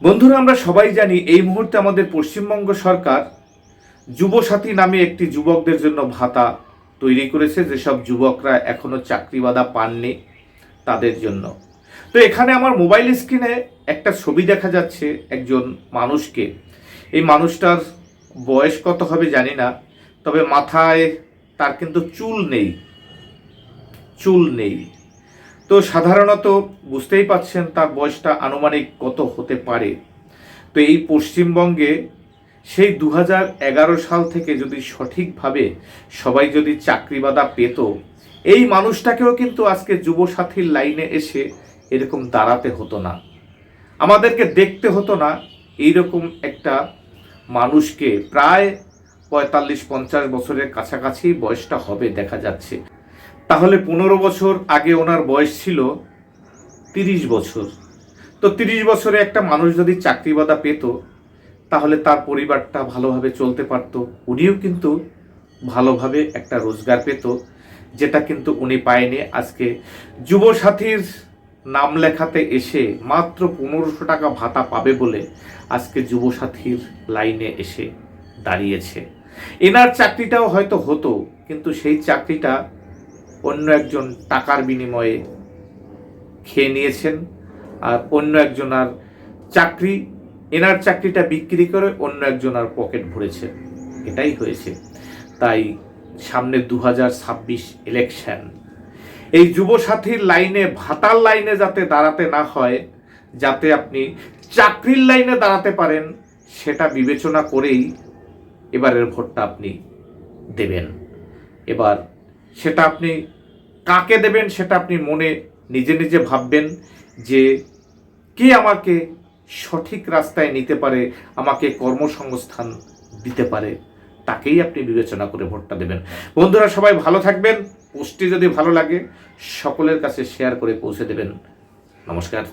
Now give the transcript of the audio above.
বন্ধুরা, আমরা সবাই জানি এই মুহূর্তে আমাদের পশ্চিমবঙ্গ সরকার যুবসাথী নামে একটি যুবকদের জন্য ভাতা তৈরি করেছে, যেসব যুবকরা এখনো চাকরি বাদা পাননি তাদের জন্য। তো এখানে আমার মোবাইল স্ক্রিনে একটা ছবি দেখা যাচ্ছে একজন মানুষকে। এই মানুষটার বয়স কত হবে জানি না, তবে মাথায় তার কিন্তু চুল নেই। তো সাধারণত বুঝতেই পাচ্ছেন তার বয়সটা আনুমানিক কত হতে পারে। তো এই পশ্চিমবঙ্গে সেই 2011 সাল থেকে যদি সঠিকভাবে সবাই যদি চাকরি বাদা পেত, এই মানুষটাকেও কিন্তু আজকে যুবসাথীর লাইনে এসে এরকম দাঁড়াতে হতো না, আমাদেরকে দেখতে হতো না এইরকম একটা মানুষকে। প্রায় 45-50 বছরের কাছাকাছি বয়সটা হবে দেখা যাচ্ছে। তাহলে 15 বছর আগে ওনার বয়স ছিল 30 বছর। তো 30 বছরে একটা মানুষ যদি চাকরি বাদা পেত, তাহলে তার পরিবারটা ভালোভাবে চলতে পারত, উনিও কিন্তু ভালোভাবে একটা রোজগার পেত, যেটা কিন্তু উনি পায়নি। আজকে যুবসাথীর নাম লেখাতে এসে মাত্র 1500 টাকা ভাতা পাবে বলে আজকে যুবসাথীর লাইনে এসে দাঁড়িয়েছে। এনার চাকরিটাও হয়তো হতো, কিন্তু সেই চাকরিটা অন্য একজন টাকার বিনিময়ে খেয়ে নিয়েছেন, আর অন্য একজনের চাকরি, এনার চাকরিটা বিক্রি করে অন্য একজনের পকেট ভরেছে, এটাই হয়েছে। তাই সামনে 2026 ইলেকশন, এই যুবসাথীর লাইনে, ভাতার লাইনে যাতে দাঁড়াতে না হয়, যাতে আপনি চাকরির লাইনে দাঁড়াতে পারেন, সেটা বিবেচনা করেই এবারের ভোটটা আপনি দেবেন। এবার সেটা আপনি কাকে দেবেন সেটা আপনি মনে নিজে নিজে ভাববেন, যে কে আমাকে সঠিক রাস্তায় নিতে পারে, আমাকে কর্মসংস্থান দিতে পারে, তাকেই আপনি বিবেচনা করে ভোটটা দেবেন। বন্ধুরা, সবাই ভালো থাকবেন। পোস্টটি যদি ভালো লাগে সকলের কাছে শেয়ার করে পৌঁছে দেবেন। নমস্কার।